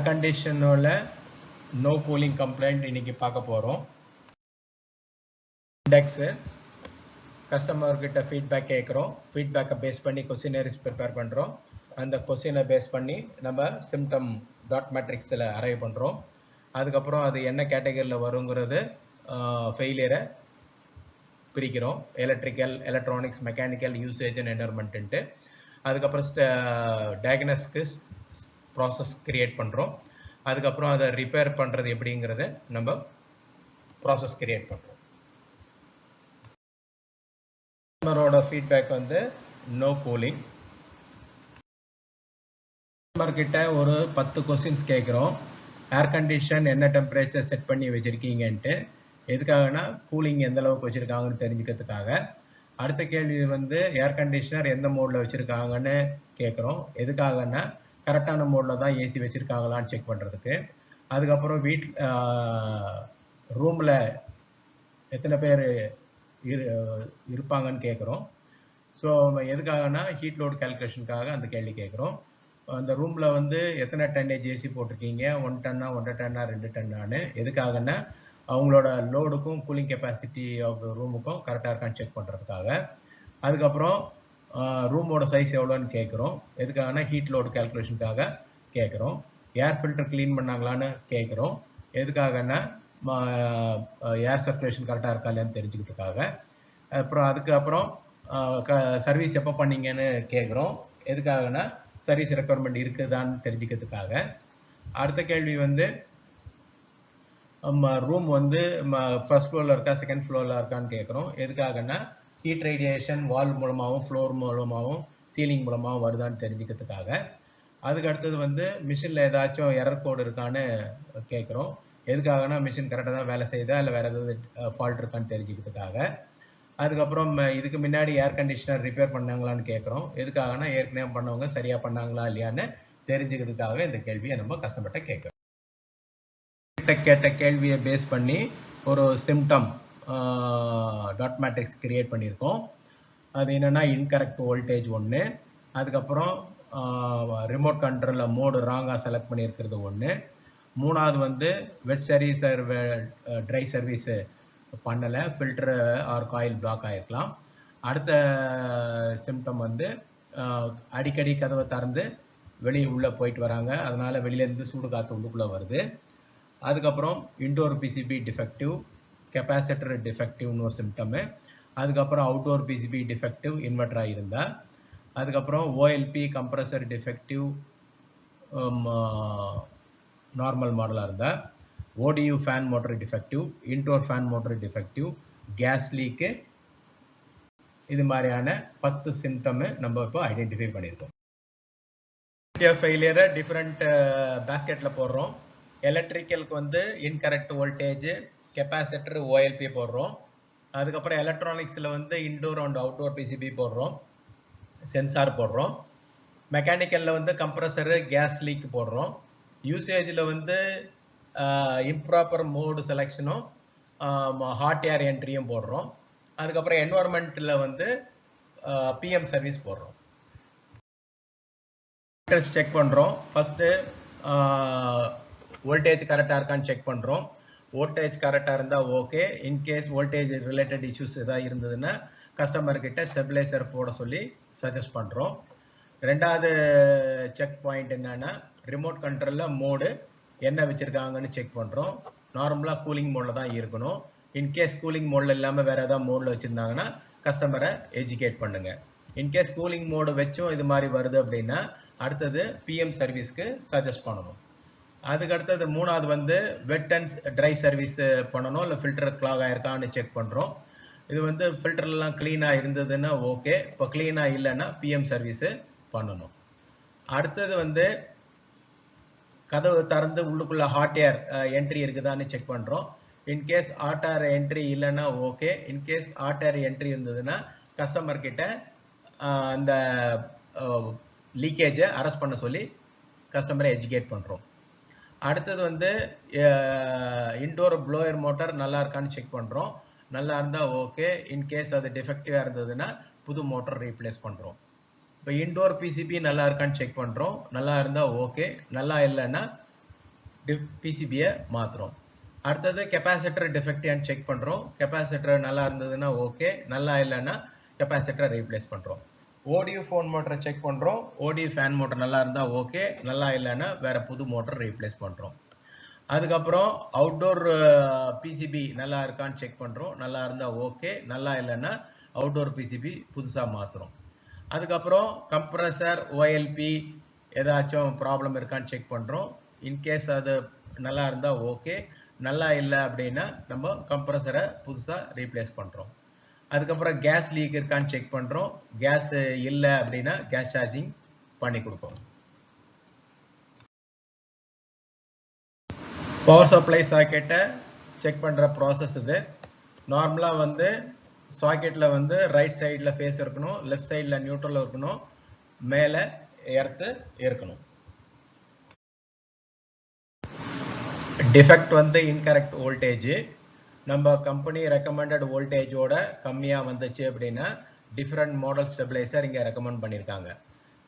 கண்டிஷனோட no cooling complaint இன்னைக்கு பார்க்க போகிறோம். இண்டெக்ஸு கஸ்டமர் கிட்ட ஃபீட்பேக் கேட்குறோம். ஃபீட்பேக்கை பேஸ் பண்ணி கொஸ்டினரிஸ் ப்ரிப்பேர் பண்ணுறோம். அந்த கொஸ்டினை பேஸ் பண்ணி நம்ம சிம்டம் டாட் மேட்ரிக்ஸில் அரைவ் பண்ணுறோம். அதுக்கப்புறம் அது என்ன கேட்டகரியில் வருங்கிறது ஃபெயிலியரை பிரிக்கிறோம். Electrical, electronics, mechanical, usage and environment. அதுக்கப்புறம் டயக்னஸ்க்கு ப்ராசஸ் கிரியேட் பண்ணுறோம். அதுக்கப்புறம் அதை ரிப்பேர் பண்ணுறது எப்படிங்கிறத நம்ம ப்ராசஸ் கிரியேட் பண்ணுறோம். கஸ்டமரோட ஃபீட்பேக் வந்து நோ கூலிங். கஸ்டமர் கிட்ட ஒரு 10 கொஸ்டின்ஸ் கேட்குறோம். ஏர் கண்டிஷன் என்ன டெம்பரேச்சர் செட் பண்ணி வச்சுருக்கீங்கன்ட்டு. எதுக்காகனா கூலிங் எந்த அளவுக்கு வச்சுருக்காங்கன்னு தெரிஞ்சுக்கிறதுக்காக. அடுத்த கேள்வி வந்து ஏர் கண்டிஷனர் எந்த மோடில் வச்சுருக்காங்கன்னு கேட்குறோம். எதுக்காகனா கரெக்டான மோடில் தான் ஏசி வச்சுருக்காங்களான்னு செக் பண்ணுறதுக்கு. அதுக்கப்புறம் ரூமில் எத்தனை பேர் இருப்பாங்கன்னு கேட்குறோம். ஸோ எதுக்காகனா ஹீட் லோட் கால்குலேஷனுக்காக அந்த கேள்வி கேட்குறோம். அந்த ரூமில் வந்து எத்தனை டன்னேஜ் ஏசி போட்டிருக்கீங்க, 1 டன்னா 1 டன்னா 2 டன்னான்னு. எதுக்காகனா அவங்களோட லோடுக்கும் கூலிங் கெப்பாசிட்டி ஆஃப் ரூமுக்கும் கரெக்டாக இருக்கான்னு செக் பண்ணுறதுக்காக. அதுக்கப்புறம் ரூமோட சைஸ் எவ்வளோன்னு கேட்குறோம். எதுக்காகனா ஹீட் லோடு கால்குலேஷனுக்காக கேட்குறோம். ஏர் ஃபில்டர் க்ளீன் பண்ணாங்களான்னு கேட்குறோம். எதுக்காகனா ஏர் சர்க்குலேஷன் கரெக்டாக இருக்கா இல்லையான்னு தெரிஞ்சுக்கிறதுக்காக. அப்புறம் அதுக்கப்புறம் சர்வீஸ் எப்போ பண்ணீங்கன்னு கேட்குறோம். எதுக்காகனா சர்வீஸ் ரெக்குவயர்மெண்ட் இருக்குதான்னு தெரிஞ்சுக்கிறதுக்காக. அடுத்த கேள்வி வந்து ரூம் வந்து ஃபர்ஸ்ட் ஃப்ளோரில் இருக்கா செகண்ட் ஃப்ளோரில் இருக்கான்னு கேட்குறோம். எதுக்காகனா ஹீட் ரேடியேஷன் வால் மூலமாகவும் ஃப்ளோர் மூலமாகவும் சீலிங் மூலமாகவும் வருதான்னு தெரிஞ்சுக்கிறதுக்காக. அதுக்கு அடுத்தது வந்து மிஷினில் ஏதாச்சும் எரர் கோடு இருக்கான்னு கேட்குறோம். எதுக்காகனா மிஷின் கரெக்டாக தான் வேலை செய்யுதா இல்லை வேறு ஏதாவது ஃபால்ட் இருக்கான்னு தெரிஞ்சுக்கிறதுக்காக. அதுக்கப்புறம் இதுக்கு முன்னாடி ஏர் கண்டிஷனர் ரிப்பேர் பண்ணாங்களான்னு கேட்குறோம். எதுக்காகனா ஏற்கனவே பண்ணவங்க சரியாக பண்ணாங்களா இல்லையான்னு தெரிஞ்சுக்கிறதுக்காக இந்த கேள்வியை நம்ம கஸ்டமர்கிட்ட கேட்குறோம். கேட்ட கேள்வியை பேஸ் பண்ணி ஒரு சிம்டம் டாட் மேட்ரிக்ஸ் கிரியேட் பண்ணியிருக்கோம். அது என்னென்னா இன்கரெக்ட் வோல்டேஜ் 1, அதுக்கப்புறம் ரிமோட் கண்ட்ரோலில் மோடு ராங்காக செலக்ட் பண்ணியிருக்கிறது 1, மூணாவது வந்து வெட் சர்வீஸ் ட்ரை சர்வீஸு பண்ணலை, ஃபில்டர் ஆர் காயில் பிளாக் ஆகிருக்கலாம். அடுத்த சிம்டம் வந்து அடிக்கடி கதவை திறந்து வெளியே உள்ளே போயிட்டு வராங்க, அதனால் வெளியிலேருந்து சூடு காற்று உள்ளுக்குள்ளே வருது. அதுக்கப்புறம் இன்டோர் பிசிபி டிஃபெக்டிவ், கெப்பாசிட்டர் டிஃபெக்டிவ்னு ஒரு சிம்டமு. அதுக்கப்புறம் அவுட்டோர் பிசிபி டிஃபெக்டிவ் இன்வெர்டராக இருந்தால். அதுக்கப்புறம் ஓஎல்பி கம்ப்ரஸர் டிஃபெக்டிவ் நார்மல் மாடலாக இருந்தால். ODU fan motor defective, indoor fan motor defective, gas leak. இது மாதிரியான 10 சிம்டமு நம்ம இப்போ ஐடென்டிஃபை பண்ணியிருக்கோம். ஃபெயிலியரை டிஃப்ரெண்ட் பேஸ்கெட்டில் போடுறோம். எலக்ட்ரிக்கலுக்கு வந்து இன்கரெக்ட் வோல்டேஜ், கெப்பாசிட்டர், ஓஎல்பி போடுறோம். அதுக்கப்புறம் எலக்ட்ரானிக்ஸில் வந்து இன்டோர் அண்ட் அவுட்டோர் பிசிபி போடுறோம், சென்சார் போடுறோம். மெக்கானிக்கலில் வந்து கம்ப்ரஸரு, கேஸ் லீக் போடுறோம். யூசேஜில் வந்து இம்ப்ராப்பர் மோடு செலெக்ஷனும் ஹாட் ஏர் என்ட்ரியும் போடுறோம். அதுக்கப்புறம் என்வயர்மெண்ட்டில் வந்து பிஎம் சர்வீஸ் போடுறோம். செக் பண்ணுறோம். ஃபஸ்ட்டு வோல்டேஜ் கரெக்டாக இருக்கான்னு செக் பண்ணுறோம். வோல்டேஜ் கரெக்டாக இருந்தால் okay. In case voltage related issues எதாவது இருந்ததுன்னா கஸ்டமர்கிட்ட ஸ்டெபிலைசர் போட சொல்லி சஜஸ்ட் பண்ணுறோம். ரெண்டாவது செக் பாயிண்ட் என்னன்னா ரிமோட் கண்ட்ரோலில் மோடு என்ன வச்சுருக்காங்கன்னு செக் பண்ணுறோம். நார்மலாக கூலிங் மோடில் தான் இருக்கணும். இன்கேஸ் கூலிங் மோடில் இல்லாமல் வேறு ஏதாவது மோடில் வச்சுருந்தாங்கன்னா கஸ்டமரை எஜுகேட் பண்ணுங்கள். இன்கேஸ் கூலிங் மோடு வச்சும் இது மாதிரி வருது அப்படின்னா அடுத்தது பிஎம் சர்வீஸ்க்கு சஜஸ்ட் பண்ணணும். அதுக்கு அடுத்தது மூணாவது வந்து வெட் அண்ட் ட்ரை சர்வீஸ் பண்ணணும், இல்லை ஃபில்டர் கிளாக் ஆயிருக்கான்னு செக் பண்ணுறோம். இது வந்து ஃபில்டர்லாம் க்ளீனாக இருந்ததுன்னா ஓகே. இப்போ க்ளீனாக இல்லைன்னா பிஎம் சர்வீஸு பண்ணணும். அடுத்தது வந்து கதவு திறந்து உள்ளுக்குள்ளே ஹாட் ஏர் என்ட்ரி இருக்குதான்னு செக் பண்ணுறோம். இன்கேஸ் ஹாட் ஏர் என்ட்ரி இல்லைன்னா okay. In case hot air entry இருந்ததுன்னா கஸ்டமர்கிட்ட அந்த லீக்கேஜை அரெஸ்ட் பண்ண சொல்லி கஸ்டமரை எஜுகேட் பண்ணுறோம். அடுத்தது வந்து இன்டோர் ப்ளோயர் மோட்டார் நல்லா இருக்கான்னு செக் பண்ணுறோம். நல்லா இருந்தால் ஓகே. இன்கேஸ் அது டிஃபெக்டிவாக இருந்ததுன்னா புது மோட்டர் ரீப்ளேஸ் பண்ணுறோம். இப்போ இன்டோர் பிசிபி நல்லா இருக்கான்னு செக் பண்ணுறோம். நல்லா இருந்தால் ஓகே. நல்லா இல்லைன்னா பிசிபியை மாத்துறோம். அடுத்தது கெப்பாசிட்டர் டிஃபெக்டான்னு செக் பண்றோம். கெப்பாசிட்டர் நல்லா இருந்ததுன்னா ஓகே, நல்லா இல்லைன்னா கெப்பாசிட்டரை ரீப்ளேஸ் பண்றோம். ஓடியூ ஃபோன் மோட்டரை செக் பண்றோம். ஓடியூ ஃபேன் மோட்டர் நல்லா இருந்தா ஓகே, நல்லா இல்லைன்னா வேற புது மோட்டர் ரீப்ளேஸ் பண்றோம். அதுக்கப்புறம் அவுட்டோர் பிசிபி நல்லா இருக்கான்னு செக் பண்றோம். நல்லா இருந்தா ஓகே, நல்லா இல்லைன்னா அவுட்டோர் பிசிபி புதுசா மாத்துறோம். அதுக்கப்புறம் கம்ப்ரஸர் OLP ஏதாச்சும் ப்ராப்ளம் இருக்கான்னு செக் பண்றோம். இன்கேஸ் அது நல்லா இருந்தா ஓகே, நல்லா இல்லை அப்படின்னா நம்ம கம்ப்ரஸரை புதுசா ரீப்ளேஸ் பண்றோம். அதுக்கப்புறம் கேஸ் லீக் இருக்கான்னு செக் பண்றோம். கேஸ் இல்லை அப்படின்னா கேஸ் சார்ஜிங் பண்ணி கொடுப்போம். பவர் சப்ளை சாக்கெட்டை செக் பண்ற ப்ராசஸ் இது. நார்மலா வந்து சாக்கெட்ல வந்து ரைட் சைட்ல ஃபேஸ் இருக்கணும், லெஃப்ட் சைட்ல நியூட்ரல் இருக்கணும், மேல எர்த் இருக்கணும். டிஃபெக்ட் வந்து இன்கரெக்ட் வோல்டேஜ். நம்ம கம்பெனி ரெக்கமெண்டட் வோல்டேஜோட கம்மியா வந்துச்சு அப்படின்னா டிஃபரெண்ட் மாடல் ஸ்டெபிளைசர் இங்க ரெக்கமெண்ட் பண்ணியிருக்காங்க.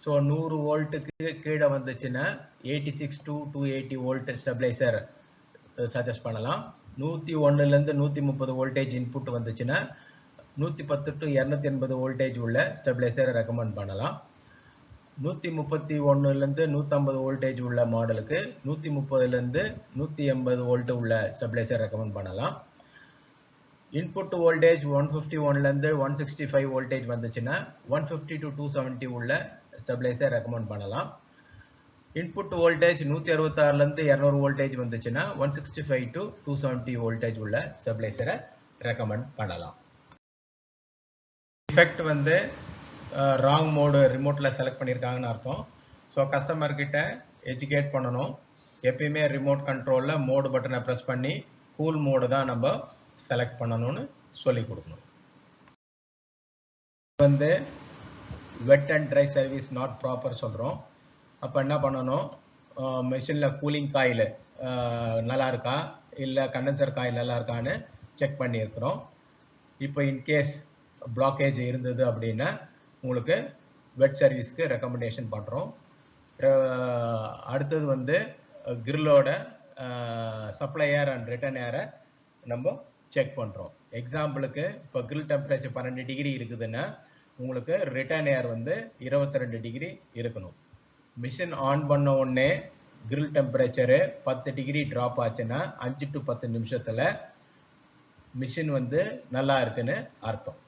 ஸோ 100 வோல்ட்டுக்கு கீழே வந்துச்சுன்னா 86 to 280 வோல்ட் ஸ்டெபிளைசர் சஜஸ்ட் பண்ணலாம். 101 இருந்து 130 வோல்டேஜ் இன்புட் வந்துச்சுன்னா 110 to 280 வோல்டேஜ் உள்ள ஸ்டெபிளைசரை ரெக்கமெண்ட் பண்ணலாம். 131 இருந்து 150 வோல்டேஜ் உள்ள மாடலுக்கு 130 இருந்து 180 வோல்ட் உள்ள ஸ்டெபிளைசர் ரெக்கமெண்ட் பண்ணலாம். இன்புட் வோல்டேஜ் 151 இருந்து 165 வோல்டேஜ் வந்துச்சுன்னா 150 to 270 உள்ள ஸ்டெபிளைசர் ரெக்கமெண்ட் பண்ணலாம். இன்புட் வோல்டேஜ் 166 இருந்து 200 வோல்டேஜ் வந்துச்சுன்னா 165 to 270 வோல்டேஜ் உள்ள ஸ்டெபிளைசரை ரெக்கமெண்ட் பண்ணலாம். டிஃபெக்ட் வந்து ராங் மோடு ரிமோட்ல செலக்ட் பண்ணியிருக்காங்கன்னு அர்த்தம். ஸோ கஸ்டமர் கிட்ட எஜுகேட் பண்ணணும். எப்பயுமே ரிமோட் கண்ட்ரோல்ல மோடு பட்டனை ப்ரெஸ் பண்ணி கூல் மோடு தான் நம்ம செலக்ட் பண்ணணும்னு சொல்லி கொடுக்கணும். வந்து வெட் and try service not proper சொல்றோம். அப்போ என்ன பண்ணணும், மெஷினில் கூலிங் காயில் நல்லா இருக்கா இல்லை கண்டென்சர் காயில் நல்லா இருக்கான்னு செக் பண்ணியிருக்கிறோம். இப்போ இன்கேஸ் பிளாக்கேஜ் இருந்தது அப்படின்னா உங்களுக்கு வெட் சர்வீஸ்க்கு ரெக்கமெண்டேஷன் பண்ணுறோம். அடுத்தது வந்து கிரில்லோட சப்ளை ஏர் அண்ட் ரிட்டர்ன் ஏரை நம்ம செக் பண்ணுறோம். எக்ஸாம்பிளுக்கு இப்போ கிரில் டெம்பரேச்சர் 12 டிகிரி இருக்குதுன்னா உங்களுக்கு ரிட்டர்ன் ஏர் வந்து 22 டிகிரி இருக்கணும். மிஷின் ஆன் பண்ண உடனே கிரில் டெம்பரேச்சரு 10 டிகிரி ட்ராப் ஆச்சுன்னா 5 to 10 நிமிஷத்துல மிஷின் வந்து நல்லா இருக்குன்னு அர்த்தம்.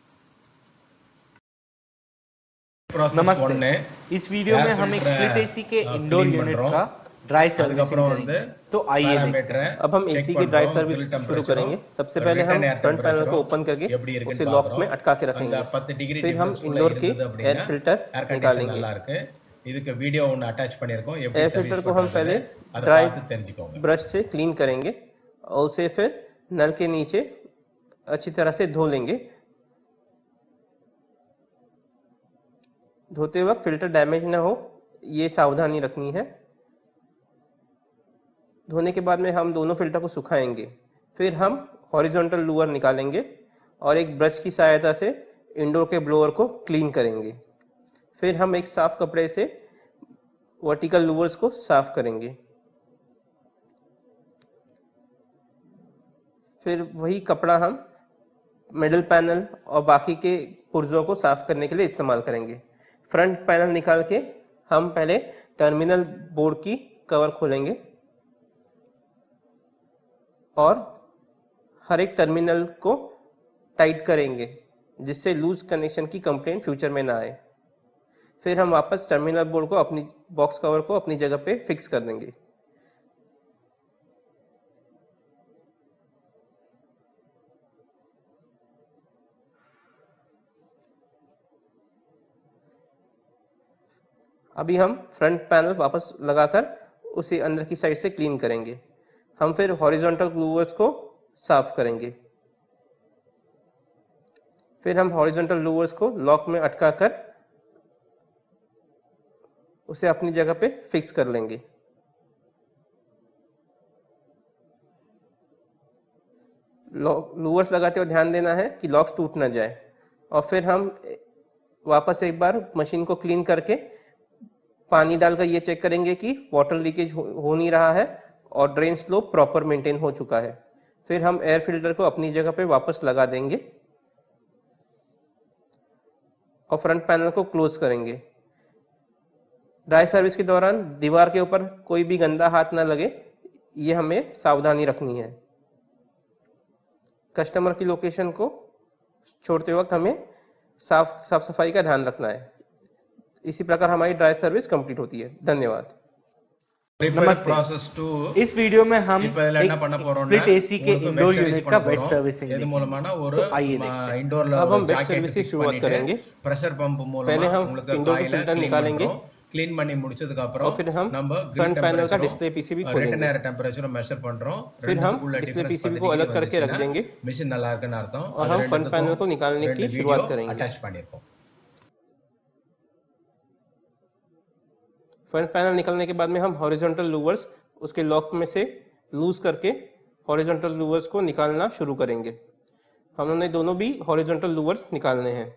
नमस्ते, इस वीडियो में हम एक स्प्लिट एसी के इंडोर यूनिट का ड्राई सर्विसिंग करेंगे। तो आइए देखते हैं। अब हम एसी की ड्राई सर्विस शुरू करेंगे। सबसे पहले हम फ्रंट पैनल को ओपन करके उसे लॉक में अटका के रखेंगे। फिर हम इंडोर के एयर फिल्टर निकालेंगे। இதுக்கு வீடியோ ஒன்னு அட்டாச் பண்ணிருக்கோம். एयर फिल्टर को हम पहले ड्राई ब्रश से क्लीन करेंगे और उसे फिर नल के नीचे अच्छी तरह से धो लेंगे। धोते वक्त फिल्टर डैमेज ना हो ये सावधानी रखनी है। धोने के बाद में हम दोनों फिल्टर को सुखाएंगे। फिर हम हॉरिजॉन्टल लूअर निकालेंगे और एक ब्रश की सहायता से इंडोर के ब्लोअर को क्लीन करेंगे। फिर हम एक साफ कपड़े से वर्टिकल लूवर्स को साफ करेंगे। फिर वही कपड़ा हम मिडिल पैनल और बाकी के पुर्जों को साफ करने के लिए इस्तेमाल करेंगे। फ्रंट पैनल निकाल के हम पहले टर्मिनल बोर्ड की कवर खोलेंगे और हर एक टर्मिनल को टाइट करेंगे जिससे लूज कनेक्शन की कंप्लेंट फ्यूचर में ना आए। फिर हम वापस टर्मिनल बोर्ड को अपनी बॉक्स कवर को अपनी जगह पे फिक्स कर देंगे। अभी हम फ्रंट पैनल वापस लगाकर उसे अंदर की साइड से क्लीन करेंगे। हम फिर हॉरिजॉन्टल लूवर्स को साफ करेंगे। फिर हम हॉरिजॉन्टल लूवर्स को लॉक में अटकाकर उसे अपनी जगह पे फिक्स कर लेंगे। लूवर्स लगाते हुए ध्यान देना है कि लॉक्स टूट ना जाए। और फिर हम वापस एक बार मशीन को क्लीन करके पानी डालकर ये चेक करेंगे कि वाटर लीकेज हो नहीं रहा है और ड्रेन स्लोप प्रॉपर मेंटेन हो चुका है। फिर हम एयर फिल्टर को अपनी जगह पे वापस लगा देंगे और फ्रंट पैनल को क्लोज करेंगे। ड्राई सर्विस के दौरान दीवार के ऊपर कोई भी गंदा हाथ ना लगे, ये हमें सावधानी रखनी है। कस्टमर की लोकेशन को छोड़ते वक्त हमें साफ सफाई का ध्यान रखना है। इसी प्रकार हमारी ड्राई सर्विस कंप्लीट होती है। धन्यवाद। नमस्ते। इस वीडियो में हम एक स्प्लिट एसी के इंडोर यूनिट का वेट सर्विसिंग तो आइए देखते हैं। अब हम वेट सर्विस की शुरुआत करेंगे। प्रेशर पंप पहले हम इंडोर के फिल्टर निकालेंगे क्लीन பண்ணி முடிச்சதுக்கு और அப்புறம் फिर हम நம்ம फ्रंट पैनल का डिस्प्ले पीसीबी खोलेंगे। रिटर्न एयर टेंपरेचर मेजर பண்றோம்। फिर हम डिस्प्ले पीसीबी को अलग करके रख देंगे மிஷின் நல்லா இருக்குன்னு அர்த்தம்। और हम फ्रंट पैनल को निकालने की शुरुआत करेंगे। अटैच பண்ணிருக்கோம்। फ्रंट पैनल निकलने के बाद में हम हॉरिजॉन्टल लूवर्स उसके लॉक में से लूज करके हॉरिजॉन्टल लूवर्स को निकालना शुरू करेंगे। हमने दोनों भी हॉरिजॉन्टल लूवर्स निकालने हैं।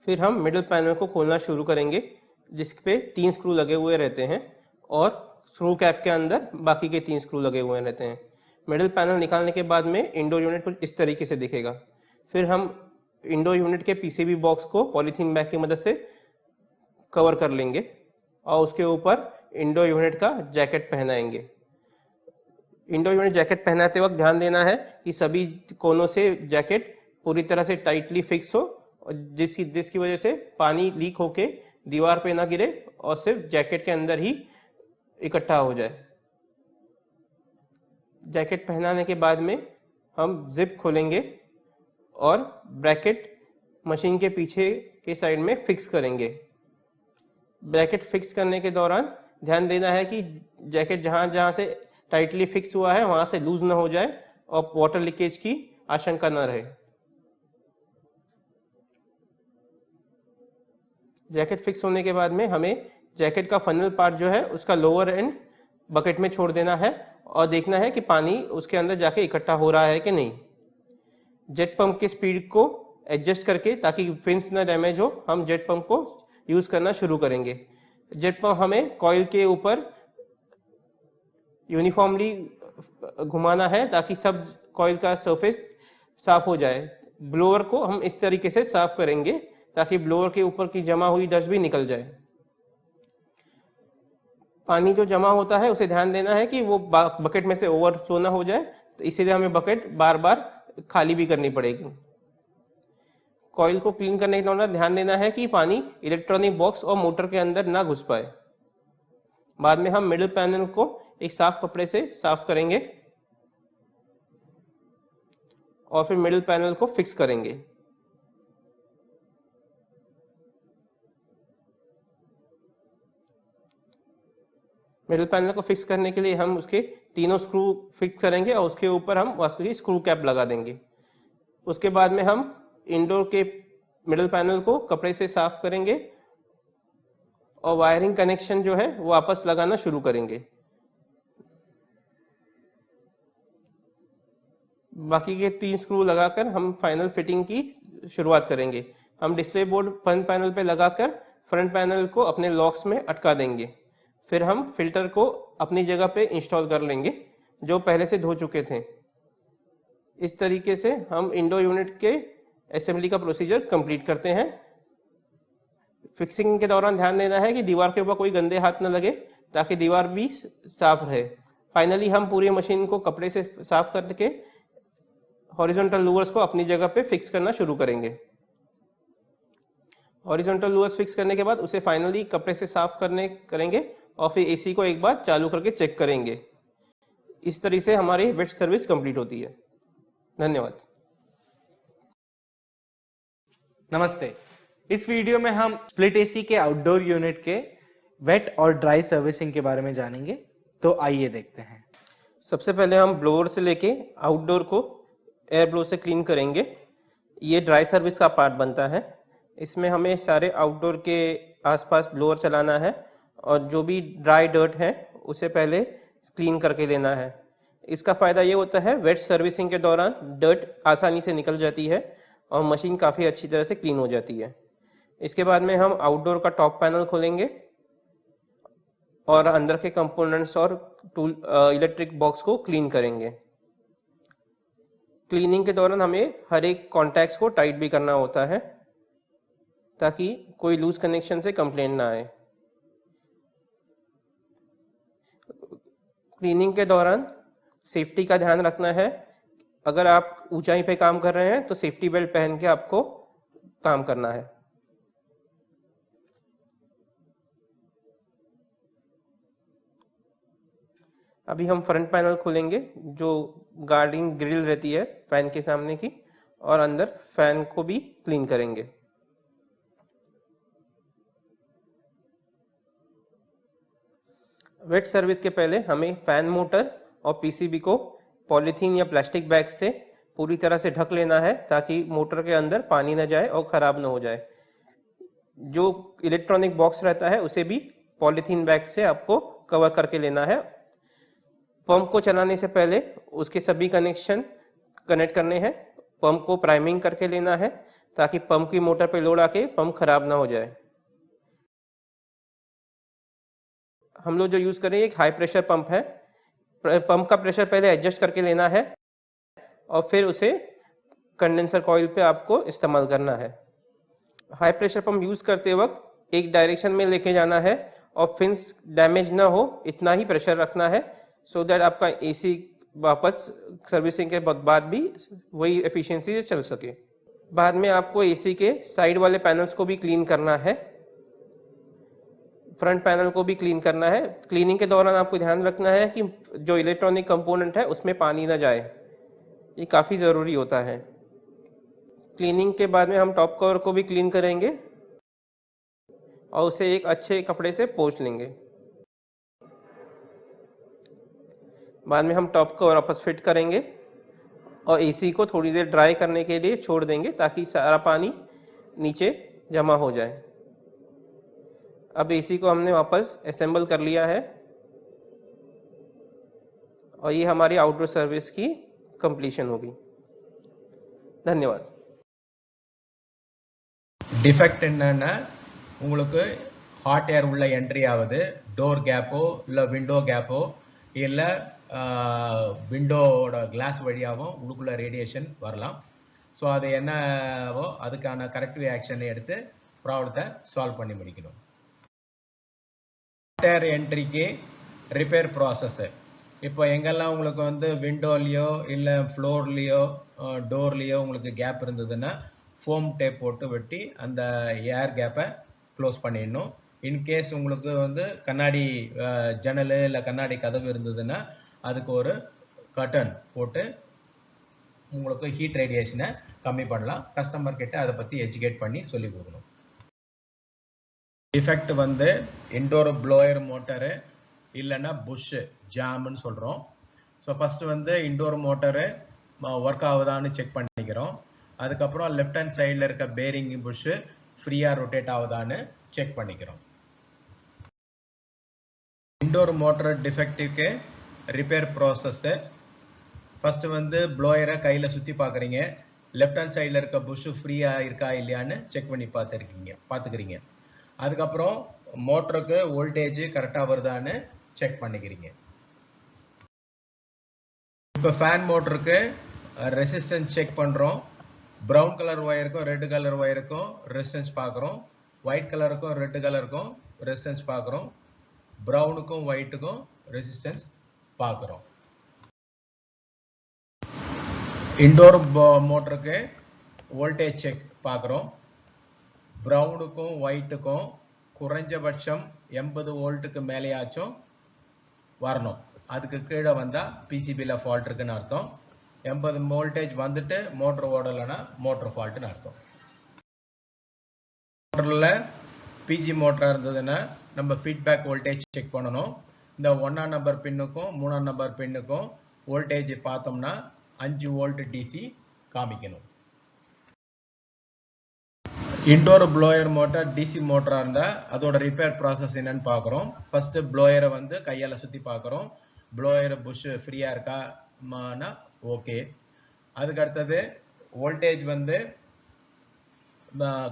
फिर हम मिडिल पैनल को खोलना शुरू करेंगे जिस पे 3 स्क्रू लगे हुए रहते हैं और स्क्रू कैप के अंदर बाकी के 3 स्क्रू लगे हुए रहते हैं। मिडिल पैनल निकालने के बाद में इंडोर यूनिट कुछ इस तरीके से दिखेगा। फिर हम इंडोर यूनिट के पीसीबी बॉक्स को पॉलीथीन बैग की मदद से कवर कर लेंगे और उसके ऊपर इंडोर यूनिट का जैकेट पहनाएंगे। इंडोर यूनिट जैकेट पहनाते वक्त ध्यान देना है कि सभी कोनों से जैकेट पूरी तरह से टाइटली फिक्स हो और जिसकी वजह से पानी लीक होके दीवार पे ना गिरे और सिर्फ जैकेट के अंदर ही इकट्ठा हो जाए। जैकेट पहनाने के बाद में हम जिप खोलेंगे और ब्रैकेट मशीन के पीछे के साइड में फिक्स करेंगे। ब्रैकेट फिक्स करने के दौरान ध्यान देना है कि जैकेट जहां से टाइटली फिक्स हुआ है वहां से लूज ना हो जाए और वाटर लीकेज की आशंका न रहे। जैकेट फिक्स होने के बाद में हमें जैकेट का फनल पार्ट जो है उसका लोअर एंड बकेट में छोड़ देना है और देखना है कि पानी उसके अंदर जाके इकट्ठा हो रहा है कि नहीं। जेट पंप की स्पीड को एडजस्ट करके ताकि फिन्स ना डैमेज हो, हम जेट पंप को यूज करना शुरू करेंगे। जेट पंप हमें कॉइल के ऊपर यूनिफॉर्मली घुमाना है ताकि सब कॉइल का सरफेस साफ हो जाए। ब्लोअर को हम इस तरीके से साफ करेंगे ताकि ब्लोअर के ऊपर की जमा हुई डस्ट भी निकल जाए। पानी जो जमा होता है उसे ध्यान देना है कि वो बकेट में से ओवरफ्लो ना हो जाए, तो इसीलिए हमें बकेट बार बार खाली भी करनी पड़ेगी। कॉइल को क्लीन करने के दौरान ध्यान देना है कि पानी इलेक्ट्रॉनिक बॉक्स और मोटर के अंदर ना घुस पाए। बाद में हम मिडिल पैनल को एक साफ कपड़े से साफ करेंगे और फिर मिडिल पैनल को फिक्स करेंगे। मिडिल पैनल को फिक्स करने के लिए हम उसके तीनों स्क्रू फिक्स करेंगे और उसके ऊपर हम वास्तविक स्क्रू कैप लगा देंगे। उसके बाद में हम इंडोर के मिडिल पैनल को कपड़े से साफ करेंगे और वायरिंग कनेक्शन जो है वो वापस लगाना शुरू करेंगे। बाकी के 3 स्क्रू लगाकर हम फाइनल फिटिंग की शुरुआत करेंगे। हम डिस्प्ले बोर्ड फ्रंट पैनल पे लगाकर फ्रंट पैनल को अपने लॉक्स में अटका देंगे। फिर हम फिल्टर को अपनी जगह पे इंस्टॉल कर लेंगे जो पहले से धो चुके थे। इस तरीके से हम इंडोर यूनिट के असेंबली का प्रोसीजर कंप्लीट करते हैं। फिक्सिंग के दौरान ध्यान देना है कि दीवार के ऊपर कोई गंदे हाथ न लगे ताकि दीवार भी साफ रहे। फाइनली हम पूरी मशीन को कपड़े से साफ करके हॉरिजॉन्टल लूवर्स को अपनी जगह पे फिक्स करना शुरू करेंगे। हॉरिजॉन्टल लूवर्स फिक्स करने के बाद उसे फाइनली कपड़े से साफ करेंगे और फिर एसी को एक बार चालू करके चेक करेंगे। इस तरह से हमारी वेट सर्विस कंप्लीट होती है। धन्यवाद। नमस्ते। इस वीडियो में हम स्प्लिट एसी के आउटडोर यूनिट के वेट और ड्राई सर्विसिंग के बारे में जानेंगे, तो आइए देखते हैं। सबसे पहले हम ब्लोअर से लेके आउटडोर को एयर ब्लो से क्लीन करेंगे। ये ड्राई सर्विस का पार्ट बनता है। इसमें हमें सारे आउटडोर के आसपास ब्लोअर चलाना है और जो भी ड्राई डर्ट है उसे पहले क्लीन करके लेना है। इसका फ़ायदा ये होता है वेट सर्विसिंग के दौरान डर्ट आसानी से निकल जाती है और मशीन काफ़ी अच्छी तरह से क्लीन हो जाती है। इसके बाद में हम आउटडोर का टॉप पैनल खोलेंगे और अंदर के कंपोनेंट्स और टूल इलेक्ट्रिक बॉक्स को क्लीन करेंगे। क्लीनिंग के दौरान हमें हर एक कॉन्टैक्ट्स को टाइट भी करना होता है ताकि कोई लूज कनेक्शन से कंप्लेन ना आए। क्लीनिंग के दौरान सेफ्टी का ध्यान रखना है। अगर आप ऊंचाई पे काम कर रहे हैं तो सेफ्टी बेल्ट पहन के आपको काम करना है। अभी हम फ्रंट पैनल खोलेंगे जो गार्डिंग ग्रिल रहती है फैन के सामने की, और अंदर फैन को भी क्लीन करेंगे। वेट सर्विस के पहले हमें फैन मोटर और पीसीबी को पॉलीथीन या प्लास्टिक बैग से पूरी तरह से ढक लेना है ताकि मोटर के अंदर पानी न जाए और खराब न हो जाए। जो इलेक्ट्रॉनिक बॉक्स रहता है उसे भी पॉलीथीन बैग से आपको कवर करके लेना है। पंप को चलाने से पहले उसके सभी कनेक्शन कनेक्ट करने हैं। पंप को प्राइमिंग करके लेना है ताकि पंप की मोटर पे लोड आके पंप खराब ना हो जाए। हम लोग जो यूज करें एक हाई प्रेशर पंप है। पंप का प्रेशर पहले एडजस्ट करके लेना है और फिर उसे कंडेंसर कॉइल पे आपको इस्तेमाल करना है। हाई प्रेशर पंप यूज करते वक्त एक डायरेक्शन में लेके जाना है और फिन्स डैमेज ना हो इतना ही प्रेशर रखना है, सो दैट आपका एसी वापस सर्विसिंग के बाद भी वही एफिशिएंसी से चल सके। बाद में आपको एसी के साइड वाले पैनल्स को भी क्लीन करना है, फ्रंट पैनल को भी क्लीन करना है। क्लीनिंग के दौरान आपको ध्यान रखना है कि जो इलेक्ट्रॉनिक कंपोनेंट है उसमें पानी ना जाए, ये काफ़ी ज़रूरी होता है। क्लीनिंग के बाद में हम टॉप कवर को भी क्लीन करेंगे और उसे एक अच्छे कपड़े से पोंछ लेंगे। बाद में हम टॉप कवर वापस फिट करेंगे और एसी को थोड़ी देर ड्राई करने के लिए छोड़ देंगे ताकि सारा पानी नीचे जमा हो जाए। अब एसी को हमने वापस असेंबल कर लिया है और ये हमारी आउटडोर सर्विस की कंप्लीशन होगी। धन्यवाद। டிஃபெக்ட் என்னன்னா உங்களுக்கு ஹாட் ஏர் உள்ள என்ட்ரி ஆகுது, டோர் கேப்போ இல்லை விண்டோ கேப்போ இல்லை விண்டோவோட கிளாஸ் வழியாகவும் உள்ளுக்குள்ள ரேடியேஷன் வரலாம். ஸோ அது என்னவோ அதுக்கான கரெக்டிவ் ஆக்ஷனை எடுத்து ப்ராப்ளத்தை சால்வ் பண்ணி முடிக்கணும். ஹாட் ஏர் என்ட்ரிக்கு ரிப்பேர் ப்ராசஸ்ஸு இப்போ எங்கெல்லாம் உங்களுக்கு வந்து விண்டோலேயோ இல்லை ஃப்ளோர்லேயோ டோர்லேயோ உங்களுக்கு கேப் இருந்ததுன்னா ஃபோம் டேப் போட்டு வெட்டி அந்த ஏர் கேப்பை க்ளோஸ் பண்ணிடணும். இன்கேஸ் உங்களுக்கு வந்து கண்ணாடி ஜன்னல் இல்லை கண்ணாடி கதவு இருந்ததுன்னா அதுக்கு ஒரு கர்டன் போட்டு உங்களுக்கு ஹீட் ரேடியேஷனை கம்மி பண்ணலாம். கஸ்டமர் கிட்ட அதை பற்றி எஜுகேட் பண்ணி சொல்லி கொடுக்கணும். டிஃபெக்ட் வந்து இன்டோர் ப்ளோயர் மோட்டரு இல்லைன்னா புஷ்ஷு ஜாம்னு சொல்கிறோம். ஸோ ஃபஸ்ட்டு வந்து இன்டோர் மோட்டரு ஒர்க் ஆகுதான்னு செக் பண்ணிக்கிறோம். அதுக்கப்புறம் லெஃப்ட் ஹேண்ட் சைடில் இருக்க பேரிங் புஷ்ஷு ஃப்ரீயாக ரொட்டேட் ஆகுதான்னு செக் பண்ணிக்கிறோம். இன்டோர் மோட்டர் டிஃபெக்ட்டுக்கு ரிப்பேர் ப்ராசஸ்ஸு ஃபஸ்ட்டு வந்து ப்ளோயரை கையில் சுற்றி பார்க்குறீங்க. லெஃப்ட் ஹேண்ட் சைடில் இருக்க புஷ்ஷு ஃப்ரீயாக இருக்கா இல்லையான்னு செக் பண்ணி பார்த்துக்கிறீங்க. அதுக்கப்புறம் மோட்டருக்கு வோல்டேஜ் கரெக்டாக வருதான்னு செக் பண்ணிக்கிறீங்க. இப்போ ஃபேன் மோட்டருக்கு ரெசிஸ்டன்ஸ் செக் பண்ணுறோம். ப்ரௌன் கலர் ஒயருக்கும் ரெட் கலர் ஒயருக்கும் ரெசிஸ்டன்ஸ் பார்க்குறோம். ஒயிட் கலருக்கும் ரெட் கலருக்கும் ரெசிஸ்டன்ஸ் பார்க்குறோம். ப்ரௌனுக்கும் ஒயிட்டுக்கும் ரெசிஸ்டன்ஸ் பார்க்குறோம். இன்டோர் மோட்டருக்கு வோல்டேஜ் செக் பார்க்குறோம். ப்ரௌனுக்கும் ஒயிட்டுக்கும் குறைஞ்சபட்சம் 80 வோல்ட்டுக்கு மேலேயாச்சும் வரணும். அதுக்கு கீழே வந்தால் பிசிபியில் ஃபால்ட் இருக்குன்னு அர்த்தம். 80 வோல்டேஜ் வந்துட்டு மோட்டர் ஓடலைன்னா மோட்டர் ஃபால்ட்டுன்னு அர்த்தம். மோட்டரில் பிஜி மோட்டராக இருந்ததுன்னா நம்ம ஃபீட்பேக் வோல்டேஜ் செக் பண்ணணும். இந்த 1ஆம் நம்பர் பின்னுக்கும் 3ஆம் நம்பர் பின்னுக்கும் வோல்டேஜ் பார்த்தோம்னா 5 வோல்ட் டிசி காமிக்கணும். இன்டோர் ப்ளோயர் மோட்டார் டிசி மோட்டராக இருந்தால் அதோட ரிப்பேர் ப்ராசஸ் என்னன்னு பார்க்குறோம். ஃபஸ்ட்டு ப்ளோயரை வந்து கையால் சுற்றி பார்க்குறோம். ப்ளோயர் புஷ் ஃப்ரீயாக இருக்கானா ஓகே. அதுக்கு அடுத்தது வோல்டேஜ் வந்து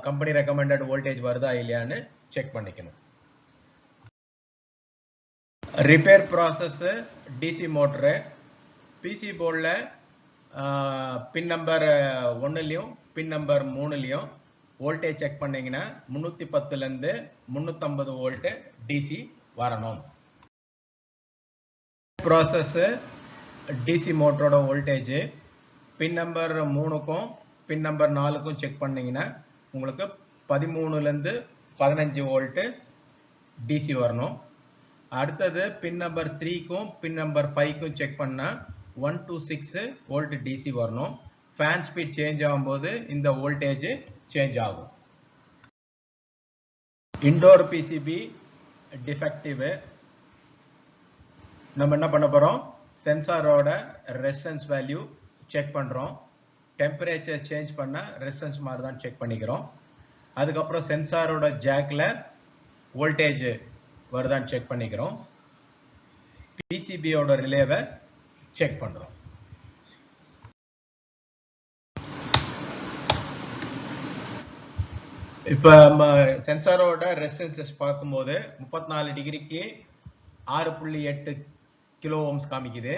கம்பெனி ரெக்கமெண்டட் வோல்டேஜ் வருதா இல்லையான்னு செக் பண்ணிக்கணும். Repair process DC motor PC போர்டில் பின் நம்பர் 1லையும் பின் நம்பர் 3லையும் வோல்டேஜ் செக் பண்ணிங்கன்னா 310லேருந்து 350 வோல்ட் டிசி வரணும். ப்ராசஸ் டிசி மோட்டரோட வோல்டேஜ் பின் நம்பர் 3க்கும் பின் நம்பர் 4க்கும் செக் பண்ணிங்கன்னா உங்களுக்கு 13லேருந்து 15 வோல்ட் டிசி வரணும். அடுத்தது பின் நம்பர் 3க்கும் பின் நம்பர் 5க்கும் செக் பண்ணால் 1 to 6 வோல்ட் டிசி வரணும். ஃபேன் ஸ்பீட் சேஞ்ச் ஆகும்போது இந்த வோல்டேஜ் சேஞ்ச் ஆகும். Indoor PCB defective. நம்ம என்ன பண்ண போகிறோம், சென்சாரோட ரெசிஸ்டன்ஸ் வேல்யூ செக் பண்ணுறோம். டெம்பரேச்சர் சேஞ்ச் பண்ணால் ரெசிஸ்டன்ஸ் மாதிரி தான் செக் பண்ணிக்கிறோம். அதுக்கப்புறம் சென்சாரோட ஜாக்கில் வோல்டேஜ் வருதான்னு செக் பண்ணிக்கிறோம். பிசிபியோட ரிலேவை செக் பண்ணுறோம். இப்போ சென்சாரோட ரெசிஸ்டன்சஸ் பார்க்கும்போது 34 டிகிரிக்கு 6.8 கிலோ ஓம்ஸ் காமிக்குது.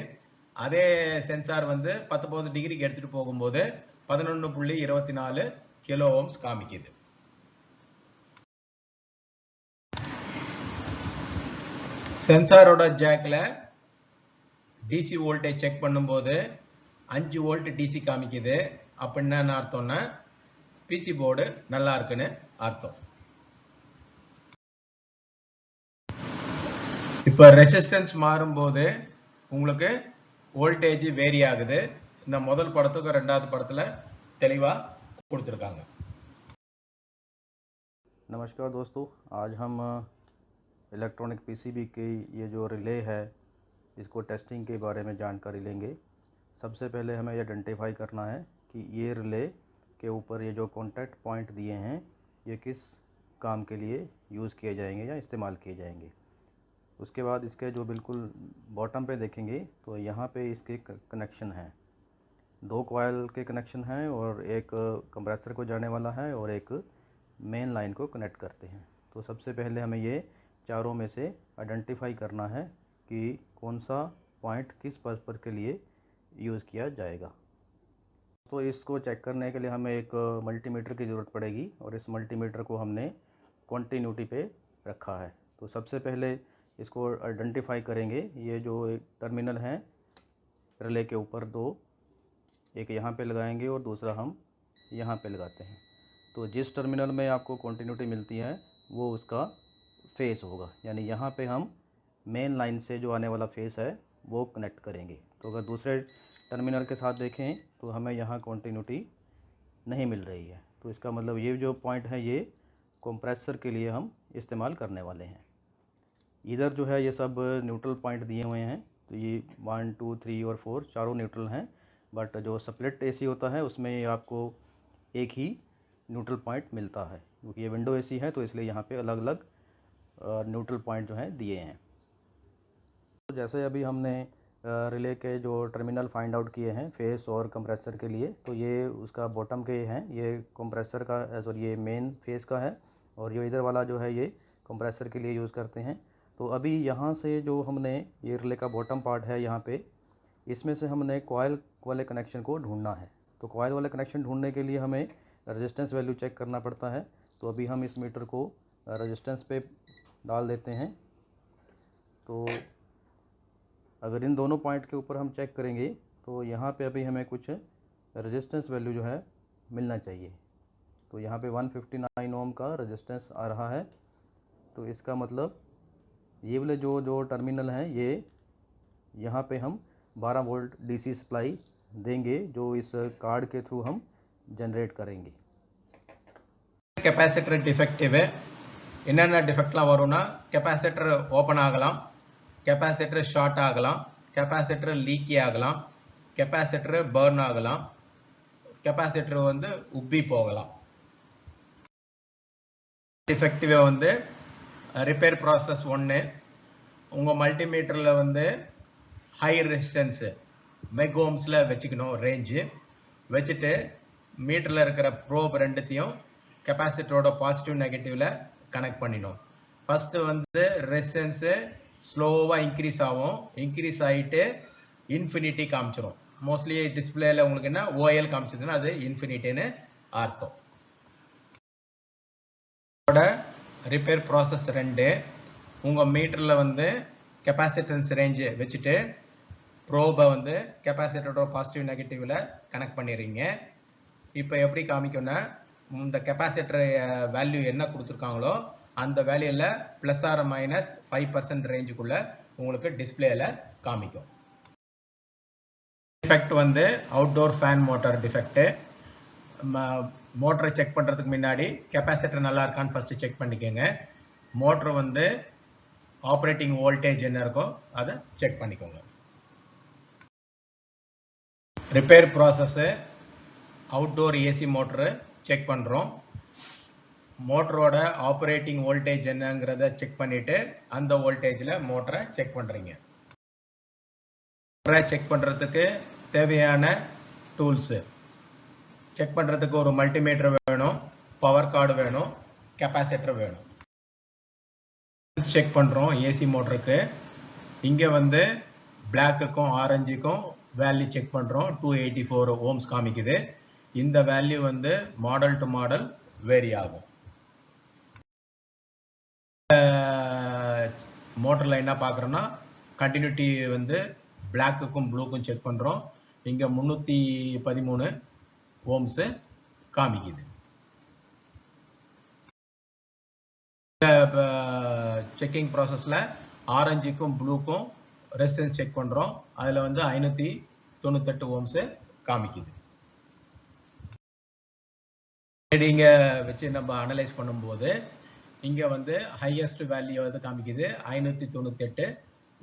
அதே சென்சார் வந்து 19 டிகிரிக்கு எடுத்துட்டு போகும்போது 11.24 கிலோ ஓம்ஸ் காமிக்குது. சென்சாரோட ஜாக்ல டிசி வோல்டேஜ் செக் பண்ணும்போது 5 வோல்ட் டிசி காமிக்குது. அப்படின்னா என்ன அர்த்தம்னா பிசி போர்டு நல்லா இருக்குன்னு அர்த்தம். இப்ப ரெசிஸ்டன்ஸ் மாறும்போது உங்களுக்கு வோல்டேஜ் வேரி ஆகுது. இந்த முதல் படத்துக்கு ரெண்டாவது படத்துல தெளிவா கொடுத்திருக்காங்க. नमस्कार दोस्तों, आज हम इलेक्ट्रॉनिक पीसीबी की ये जो रिले है इसको टेस्टिंग के बारे में जानकारी लेंगे। सबसे पहले हमें आइडेंटिफाई करना है कि ये रिले के ऊपर ये जो कॉन्टैक्ट पॉइंट दिए हैं ये किस काम के लिए यूज़ किए जाएंगे या इस्तेमाल किए जाएंगे। उसके बाद इसके जो बिल्कुल बॉटम पे देखेंगे तो यहाँ पे इसके कनेक्शन हैं, 2 कॉइल के कनेक्शन हैं और एक कंप्रेसर को जाने वाला है और एक मेन लाइन को कनेक्ट करते हैं। तो सबसे पहले हमें ये चारों में से आइडेंटिफाई करना है कि कौन सा पॉइंट किस पर्पस के लिए यूज़ किया जाएगा। तो इसको चेक करने के लिए हमें एक मल्टीमीटर की ज़रूरत पड़ेगी और इस मल्टीमीटर को हमने कॉन्टिन्यूटी पे रखा है। तो सबसे पहले इसको आइडेंटिफाई करेंगे। ये जो एक टर्मिनल हैं रिले के ऊपर 2, एक यहाँ पे लगाएंगे और दूसरा हम यहाँ पे लगाते हैं। तो जिस टर्मिनल में आपको कॉन्टिन्यूटी मिलती है वो उसका फेस होगा, यानी यहाँ पे हम मेन लाइन से जो आने वाला फेस है वो कनेक्ट करेंगे। तो अगर दूसरे टर्मिनल के साथ देखें तो हमें यहाँ कॉन्टिन्यूटी नहीं मिल रही है। तो इसका मतलब ये जो पॉइंट है ये कंप्रेसर के लिए हम इस्तेमाल करने वाले हैं। इधर जो है ये सब न्यूट्रल पॉइंट दिए हुए हैं। तो ये 1, 2, 3 और 4 चारों न्यूट्रल हैं, बट जो स्प्लिट एसी होता है उसमें आपको एक ही न्यूट्रल पॉइंट मिलता है, क्योंकि ये विंडो एसी है तो इसलिए यहाँ पे अलग अलग न्यूट्रल पॉइंट जो हैं दिए हैं। तो जैसे अभी हमने रिले के जो टर्मिनल फाइंड आउट किए हैं फेस और कंप्रेसर के लिए, तो ये उसका बॉटम के हैं, ये कंप्रेसर का सॉरी ये मेन फेस का है और ये इधर वाला जो है ये कंप्रेसर के लिए यूज़ करते हैं। तो अभी यहाँ से जो हमने ये रिले का बॉटम पार्ट है यहाँ पे, इसमें से हमने कॉइल वाले कनेक्शन को ढूंढना है। तो कॉइल वाले कनेक्शन ढूंढने के लिए हमें रेजिस्टेंस वैल्यू चेक करना पड़ता है। तो अभी हम इस मीटर को रेजिस्टेंस पे डाल देते हैं। तो अगर इन दोनों पॉइंट के ऊपर हम चेक करेंगे तो यहाँ पे अभी हमें कुछ रेजिस्टेंस वैल्यू जो है मिलना चाहिए। तो यहाँ पे 159 ओम का रेजिस्टेंस आ रहा है। तो इसका मतलब ये वाले जो टर्मिनल हैं ये यहाँ पे हम 12 वोल्ट डीसी सप्लाई देंगे जो इस कार्ड के थ्रू हम जनरेट करेंगे। கெபாசிட்டர் டிஃபெக்டிவ் என்னென்ன டிஃபெக்ட்லாம் வரும்னா கெபாசிட்டர் ஓப்பன் ஆகலாம், கெபாசிட்டர் ஷார்ட் ஆகலாம், கெபாசிட்டர் லீக்கி ஆகலாம், கெபாசிட்டர் பர்ன் ஆகலாம், கெபாசிட்டர் வந்து உப்பி போகலாம். டிஃபெக்டிவ் வந்து ரிப்பேர் ப்ராசஸ் 1 உங்க மல்டிமீட்டர்ல வந்து ஹை ரெசிஸ்டன்ஸ் மெக் ஓம்ஸ்ல வச்சுக்கணும். ரேஞ்சு வச்சுட்டு மீட்டர்ல இருக்கிற ப்ரோப் ரெண்டுத்தையும் கெபாசிட்டரோட பாசிட்டிவ் நெகட்டிவ்ல கனெக்ட் பண்ணிடும். ஃபர்ஸ்ட் வந்து ரெசிஸ்டன்ஸ் ஸ்லோவா இன்க்ரீஸ் ஆகும். இன்க்ரீஸ் ஆகிட்டு இன்ஃபினிட்டி காமிச்சிரும். மோஸ்ட்லி டிஸ்பிளேல உங்களுக்கு என்ன ஓஎல் காமிச்சதுன்னா அது இன்ஃபினிட்டின்னு அர்த்தம். Repair process 2. உங்கள் மீட்டரில் வந்து கெப்பாசிட்டன்ஸ் ரேஞ்சு வச்சுட்டு ப்ரோபை வந்து கெப்பாசிட்டரோட பாசிட்டிவ் நெகட்டிவில் கனெக்ட் பண்ணிடுறீங்க. இப்போ எப்படி காமிக்கும்னா இந்த கெப்பாசிட்டர் வேல்யூ என்ன கொடுத்துருக்காங்களோ அந்த வேல்யூவில் ப்ளஸ் ஆர் மைனஸ் 5% ரேஞ்சுக்குள்ள உங்களுக்கு டிஸ்பிளேல காமிக்கும். டிஃபெக்ட் வந்து அவுட்டோர் ஃபேன் மோட்டார் டிஃபெக்ட். மோட்டரை செக் பண்ணுறதுக்கு முன்னாடி கெப்பாசிட்டர் நல்லா இருக்கான்னு ஃபர்ஸ்ட் செக் பண்ணிக்கோங்க. மோட்டர் வந்து ஆப்ரேட்டிங் வோல்டேஜ் என்ன இருக்கோ அதை செக் பண்ணிக்கோங்க. Repair process outdoor AC motor check பண்ணுறோம். மோட்டரோட ஆப்ரேட்டிங் வோல்டேஜ் என்னங்கிறத செக் பண்ணிட்டு அந்த வோல்டேஜில் மோட்டரை செக் பண்ணுறீங்க. மோட்டரை செக் பண்ணுறதுக்கு தேவையான டூல்ஸு செக் பண்ணுறதுக்கு ஒரு மல்டிமீட்டர் வேணும், பவர் கார்டு வேணும், கெப்பாசிட்டர் வேணும். செக் பண்ணுறோம் ஏசி மோட்டருக்கு. இங்கே வந்து பிளாக்குக்கும் ஆரஞ்சுக்கும் வேல்யூ செக் பண்ணுறோம். 284 ஓம்ஸ் காமிக்குது. இந்த வேல்யூ வந்து மாடல் டு மாடல் வேரி ஆகும். மோட்டரில் என்ன பார்க்குறோன்னா கண்டினியூட்டி வந்து பிளாக்குக்கும் ப்ளூக்கும் செக் பண்ணுறோம். இங்கே 313 ஓம்ஸு காமிக்குது. செக்கிங் ப்ராசஸில் ஆரஞ்சுக்கும் ப்ளூக்கும் ரெசிஸ்டன்ஸ் செக் பண்ணுறோம். அதில் வந்து 598 ஓம்ஸு காமிக்குது. ரீடிங்கை வச்சு நம்ம அனலைஸ் பண்ணும்போது இங்கே வந்து ஹையஸ்ட் வேல்யூ வந்து காமிக்குது 598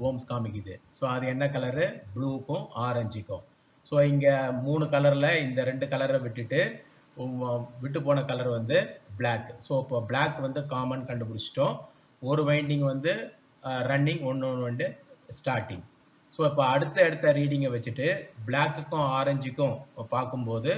ஓம்ஸ் காமிக்குது. ஸோ அது என்ன கலரு? ப்ளூக்கும் ஆரஞ்சுக்கும். ஸோ இங்கே 3 கலரில் இந்த 2 கலரை விட்டு போன கலர் வந்து பிளாக். ஸோ இப்போ பிளாக் வந்து காமன் கண்டுபிடிச்சிட்டோம். ஒரு வைண்டிங் வந்து ரன்னிங், ஒன்று வந்து ஸ்டார்டிங். ஸோ இப்போ அடுத்த ரீடிங்கை வச்சுட்டு பிளாக்குக்கும் ஆரஞ்சுக்கும் பார்க்கும்போது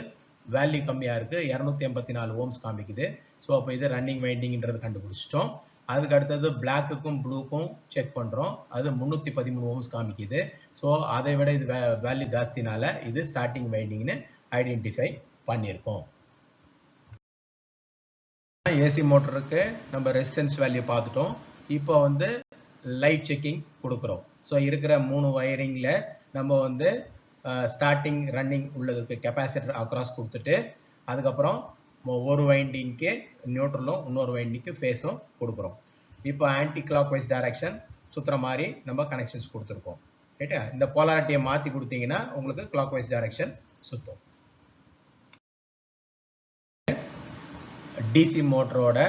வேல்யூ கம்மியாக இருக்குது, 284 ஓம்ஸ் காமிக்குது. ஸோ அப்போ இது ரன்னிங் வைண்டிங்ன்றது கண்டுபிடிச்சிட்டோம். அதுக்கு அடுத்தது பிளாக்குக்கும் ப்ளூக்கும் செக் பண்ணுறோம். அது 313 ஓம்ஸ் காமிக்குது. ஸோ அதை விட இது வேல்யூ ஜாஸ்தினால இது ஸ்டார்டிங் வைண்டிங்னு ஐடென்டிஃபை பண்ணியிருக்கோம். ஏசி மோட்டருக்கு நம்ம ரெசிஸ்டன்ஸ் வேல்யூ பார்த்துட்டோம். இப்போ வந்து லைட் செக்கிங் கொடுக்குறோம். ஸோ இருக்கிற 3 வயரிங்கில் நம்ம வந்து ஸ்டார்டிங் ரன்னிங் உள்ளதுக்கு கெப்பாசிட்டர் அக்ராஸ் கொடுத்துட்டு அதுக்கப்புறம் ஒரு வைண்டிங்க்கு நியூட்ரலும் இன்னொரு வைண்டிங்க்கு ஃபேஸும் கொடுக்குறோம். இப்போ ஆன்டி கிளாக் வைஸ் டைரக்ஷன் சுற்றுற மாதிரி நம்ம கனெக்ஷன்ஸ் கொடுத்துருக்கோம். ரைட்டா? இந்த போலாரிட்டியை மாற்றி கொடுத்தீங்கன்னா உங்களுக்கு கிளாக் வைஸ் டைரக்ஷன் சுற்றும். டிசி மோட்டரோட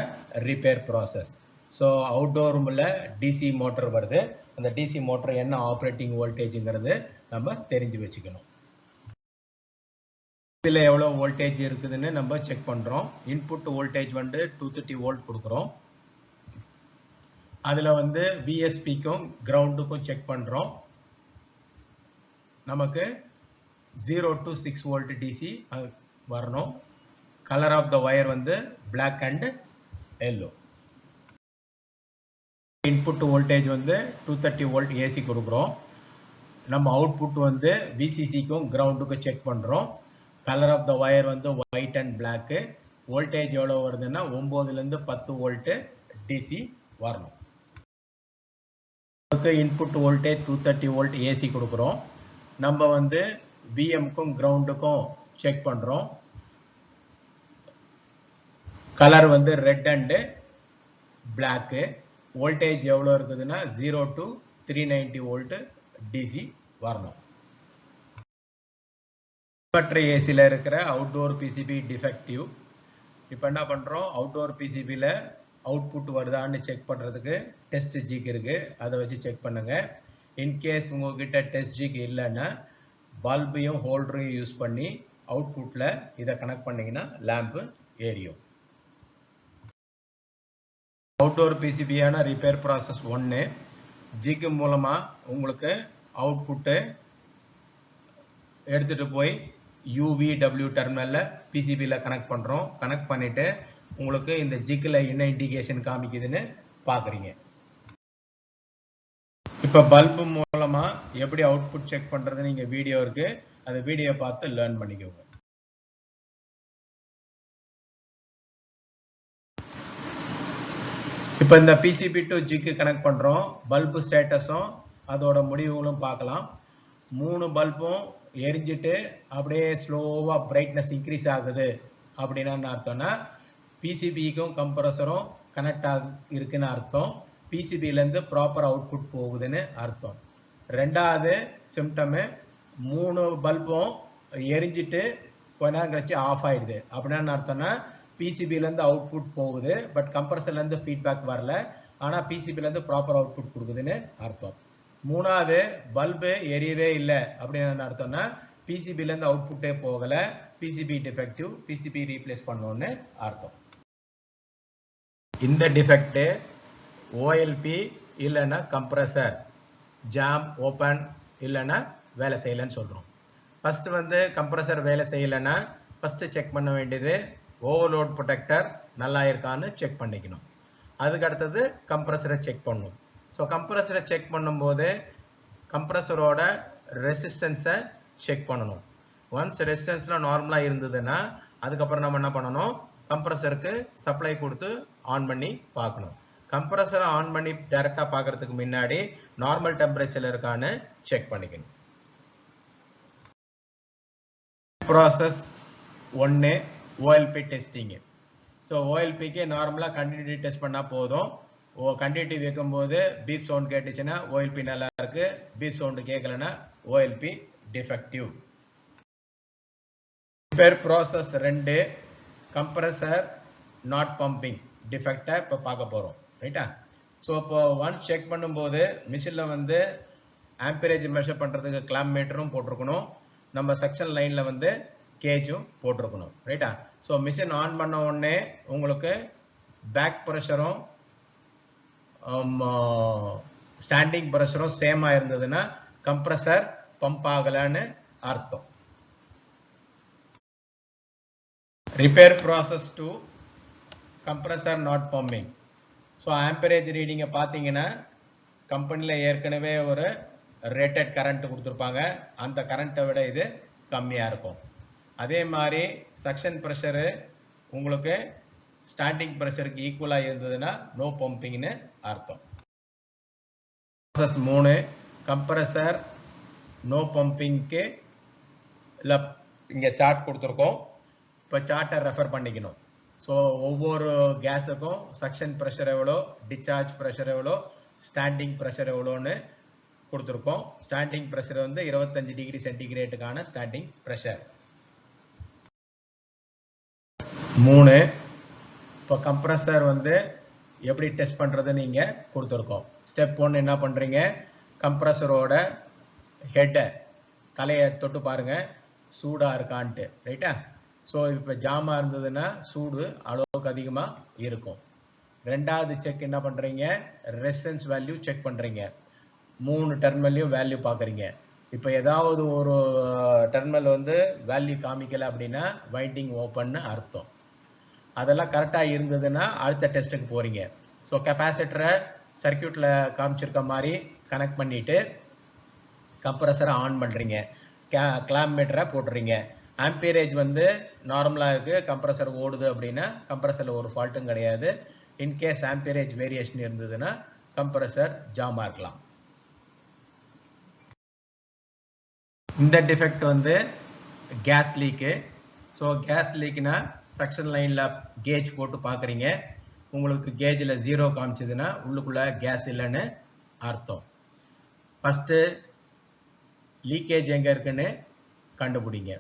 ரிப்பேர் ப்ராசஸ். ஸோ அவுட்டோர் ரூமில் டிசி மோட்டர் வருது. அந்த டிசி மோட்டர் என்ன ஆப்ரேட்டிங் வோல்டேஜுங்கிறது நம்ம தெரிஞ்சு வச்சுக்கணும். இதில் எவ்வளோ வோல்டேஜ் இருக்குதுன்னு நம்ம செக் பண்ணுறோம். இன்புட் வோல்டேஜ் வந்து 230 வோல்ட் கொடுக்குறோம். அதில் வந்து விஎஸ்பிக்கும் கிரவுண்டுக்கும் செக் பண்ணுறோம். நமக்கு 0 to 6 வோல்ட் டிசி வரணும். கலர் ஆஃப் த வயர் வந்து black and yellow. Input voltage வந்து 230 வோல்ட் ஏசி கொடுக்குறோம். நம்ம அவுட்புட் வந்து விசிசிக்கும் கிரவுண்டுக்கும் செக் பண்ணுறோம். கலர் ஆஃப் த வயர் வந்து ஒயிட் அண்ட் பிளாக்கு. வோல்டேஜ் எவ்வளோ வருதுன்னா 9லேருந்து 10 வோல்ட்டு டிசி வரணும். இன்புட் வோல்டேஜ் 230 வோல்ட் ஏசி கொடுக்குறோம். நம்ம வந்து விஎம்க்கும் கிரவுண்டுக்கும் செக் பண்ணுறோம். கலர் வந்து ரெட் அண்டு பிளாக்கு. வோல்டேஜ் எவ்வளோ இருக்குதுன்னா 0 to 390 வோல்ட் டிசி வரணும். இன்வெர்டர் ஏசியில் இருக்கிற அவுட்டோர் பிசிபி டிஃபெக்டிவ். இப்போ என்ன பண்ணுறோம்? அவுட்டோர் பிசிபியில் அவுட்புட் வருதான்னு செக் பண்ணுறதுக்கு டெஸ்ட் ஜிக் இருக்குது. அதை வச்சு செக் பண்ணுங்கள். இன்கேஸ் உங்ககிட்ட டெஸ்ட் ஜிக் இல்லைன்னா பல்பையும் ஹோல்டரையும் யூஸ் பண்ணி அவுட்புட்டில் இதை கனெக்ட் பண்ணிங்கன்னா லேம்பு எரியும். அவுட்டோர் பிசிபியான ரிப்பேர் ப்ராசஸ் 1. ஜிக் மூலமாக உங்களுக்கு அவுட்புட்டு எடுத்துகிட்டு போய் UVW டெர்மினலில் பிசிபியில் கனெக்ட் பண்ணுறோம். கனெக்ட் பண்ணிவிட்டு உங்களுக்கு இந்த ஜிக்கில் என்ன இண்டிகேஷன் காமிக்குதுன்னு பார்க்குறீங்க. இப்போ பல்பு மூலமா எப்படி அவுட்புட் செக் பண்றது நீங்க வீடியோ இருக்கு, அந்த வீடியோ பார்த்து லேர்ன் பண்ணிக்கோங்க. இப்போ இந்த PCB to ஜிக்கு கனெக்ட் பண்றோம். பல்பு ஸ்டேட்டஸும் அதோட முடிவுகளும் பார்க்கலாம். 3 பல்பும் எரிஞ்சிட்டு அப்படியே ஸ்லோவா பிரைட்னஸ் இன்க்ரீஸ் ஆகுது அப்படின்னா என்ன அர்த்தம்னா PCBக்கும் கம்ப்ரஸரும் கனெக்ட் இருக்குன்னு அர்த்தம். PCBல இருந்து ப்ராப்பர் அவுட்புட் போகுதுன்னு அர்த்தம். ரெண்டாவது சிம்டம் 3 பல்பும் எரிஞ்சிட்டு கொஞ்ச நேரம் கழிச்சு ஆஃப் ஆயிடுது அப்படின்னா என்ன அர்த்தம்னா PCBல இருந்து அவுட்புட் போகுது, பட் கம்ப்ரஸர்ல இருந்து ஃபீட்பேக் வரல, ஆனா PCBல இருந்து ப்ராப்பர் அவுட்புட் கொடுக்குதுன்னு அர்த்தம். மூணாவது பல்பு எரியவே இல்லை அப்படின்னு என்ன அர்த்தம்னா PCBல இருந்து அவுட்புட்டே போகல, PCB டிஃபெக்டிவ், PCB ரீப்ளேஸ் பண்ணணும்னு அர்த்தம். இந்த டிஃபெக்ட் OLP இல்லைன்னா கம்ப்ரஸர் ஜாம் ஓப்பன் இல்லைன்னா வேலை செய்யலைன்னு சொல்றோம். ஃபர்ஸ்ட் வந்து கம்ப்ரஸர் வேலை செய்யலைன்னா ஃபர்ஸ்ட் செக் பண்ண வேண்டியது ஓவர்லோட் ப்ரொடெக்டர் நல்லா இருக்கான்னு செக் பண்ணிக்கணும். அதுக்கு அடுத்தது கம்ப்ரஸரை செக் பண்ணணும். ஸோ கம்ப்ரஸரை செக் பண்ணும்போது கம்ப்ரஸரோட ரெசிஸ்டன்ஸை செக் பண்ணணும். ஒன்ஸ் ரெசிஸ்டன்ஸ்லாம் நார்மலாக இருந்ததுன்னா அதுக்கப்புறம் நம்ம என்ன பண்ணணும், கம்ப்ரஸருக்கு சப்ளை கொடுத்து ஆன் பண்ணி பார்க்கணும். கம்ப்ரஸரை ஆன் பண்ணி டைரக்டாக பார்க்கறதுக்கு முன்னாடி நார்மல் டெம்பரேச்சர்ல இருக்கான்னு செக் பண்ணிக்கணும். Process 1 OLP testing. ஸோ OLPக்கு நார்மலாக கண்டினியூட்டி டெஸ்ட் பண்ணால் போதும். கண்டினியூட்டி வைக்கும்போது பீப் சவுண்ட் கேட்டுச்சுன்னா OLP நல்லா இருக்கு, பீப் சவுண்ட் கேட்கலன்னா OLP defective. Repair process 2 compressor not pumping டிஃபெக்டை இப்போ பார்க்க போகிறோம். ரைட்டா? ஸோ இப்போ ஒன்ஸ் செக் பண்ணும்போது மிஷினில் வந்து ஆம்பரேஜ் மெஷர் பண்ணுறதுக்கு கிளாம் மீட்டரும் போட்டிருக்கணும், நம்ம செக்ஷன் லைனில் வந்து கேஜும் போட்டிருக்கணும். ரைட்டா? ஸோ மிஷின் ஆன் பண்ண உடனே உங்களுக்கு பேக் ப்ரெஷரும் ஸ்டாண்டிங் ப்ரெஷரும் சேமாக இருந்ததுன்னா கம்ப்ரஸர் பம்ப் ஆகலைன்னு அர்த்தம். Repair process 2 compressor not pumping. So amperage ரீடிங்கை பார்த்தீங்கன்னா கம்பெனியில் ஏற்கனவே ஒரு ரேட்டட் கரண்ட் கொடுத்துருப்பாங்க, அந்த கரண்ட்டை விட இது கம்மியாக இருக்கும். அதே மாதிரி செக்ஷன் ப்ரெஷரு உங்களுக்கு ஸ்டாண்டிங் ப்ரெஷருக்கு ஈக்குவலாக இருந்ததுன்னா நோ பம்பிங்னு அர்த்தம். ப்ராசஸ் 3 கம்ப்ரஸர் நோ பம்பிங்க்கு இல்லை இங்கே சார்ட் கொடுத்துருக்கோம், இப்போ சார்ட்டை ரெஃபர் பண்ணிக்கணும். ஸோ ஒவ்வொரு கேஸுக்கும் செக்ஷன் ப்ரெஷர் எவ்வளோ, டிஸ்சார்ஜ் ப்ரெஷர் எவ்வளோ, ஸ்டாண்டிங் ப்ரெஷர் எவ்வளோன்னு கொடுத்துருக்கோம். ஸ்டாண்டிங் ப்ரெஷர் வந்து 25 டிகிரி சென்டிகிரேட்டுக்கான ஸ்டாண்டிங் ப்ரெஷர். 3 இப்போ கம்ப்ரஸர் வந்து எப்படி டெஸ்ட் பண்ணுறதுன்னு இங்கே கொடுத்துருக்கோம். ஸ்டெப் 1 என்ன பண்ணுறீங்க, கம்ப்ரஸரோட ஹெட்டை தலையை தொட்டு பாருங்க சூடாக இருக்கான்ட்டு. ரைட்டா? ஸோ இப்போ ஜாமாக இருந்ததுன்னா சூடு அளவுக்கு அதிகமாக இருக்கும். ரெண்டாவது செக் என்ன பண்ணுறீங்க, ரெசிஸ்டன்ஸ் வேல்யூ செக் பண்ணுறீங்க. 3 டெர்மினல்லையும் வேல்யூ பார்க்குறீங்க. இப்போ ஏதாவது ஒரு டெர்மினல் வந்து வேல்யூ காமிக்கலை அப்படின்னா வைண்டிங் ஓப்பன்னு அர்த்தம். அதெல்லாம் கரெக்டாக இருந்ததுன்னா அடுத்த டெஸ்ட்டுக்கு போகிறீங்க. ஸோ கெப்பாசிட்டரை சர்க்கியூட்டில் காமிச்சிருக்க மாதிரி கனெக்ட் பண்ணிவிட்டு கம்ப்ரஸரை ஆன் பண்ணுறீங்க, கிளாம் மீட்டரை போட்டுறீங்க. ஆம்பரேஜ் வந்து நார்மலாக இருக்குது, கம்ப்ரஸர் ஓடுது அப்படின்னா கம்ப்ரஸரில் ஒரு ஃபால்ட்டும் கிடையாது. இன்கேஸ் ஆம்பரேஜ் வேரியேஷன் இருந்ததுன்னா கம்ப்ரஸர் ஜாமாக இருக்கலாம். இந்த டிஃபெக்ட் வந்து கேஸ் லீக்கு. ஸோ கேஸ் லீக்னா செக்ஷன் லைனில் கேஜ் போட்டு பார்க்குறீங்க, உங்களுக்கு கேஜில் 0 காமிச்சதுன்னா உள்ளுக்குள்ளே கேஸ் இல்லைன்னு அர்த்தம். ஃபஸ்ட்டு லீக்கேஜ் எங்கே இருக்குன்னு கண்டுபிடிங்க.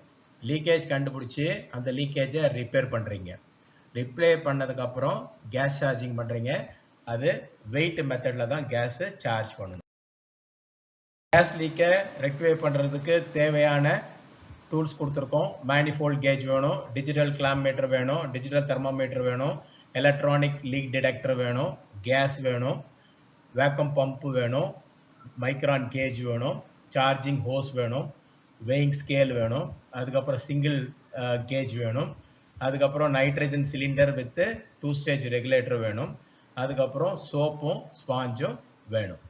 லீக்கேஜ் கண்டுபிடிச்சி அந்த லீக்கேஜை ரிப்பேர் பண்ணுறீங்க. ரிப்பேர் பண்ணதுக்கப்புறம் கேஸ் சார்ஜிங் பண்ணுறீங்க. அது வெயிட் மெத்தடில் தான் கேஸு சார்ஜ் பண்ணணும். கேஸ் லீக்கை ரெக்டிஃபை பண்ணுறதுக்கு தேவையான டூல்ஸ் கொடுத்துருக்கோம். மேனிஃபோல்ட் கேஜ் வேணும், டிஜிட்டல் கிளாம் மீட்டர் வேணும், டிஜிட்டல் தெர்மோமீட்டர் வேணும், எலக்ட்ரானிக் லீக் டிடெக்டர் வேணும், கேஸ் வேணும், வேக்கம் பம்பு வேணும், மைக்ரான் கேஜ் வேணும், சார்ஜிங் ஹோஸ் வேணும், வெயிங் ஸ்கேல் வேணும், அதுக்கப்புறம் சிங்கிள் கேஜ் வேணும், அதுக்கப்புறம் nitrogen cylinder with 2 stage regulator வேணும், அதுக்கப்புறம் சோப்பும் ஸ்பாஞ்சும் வேணும்.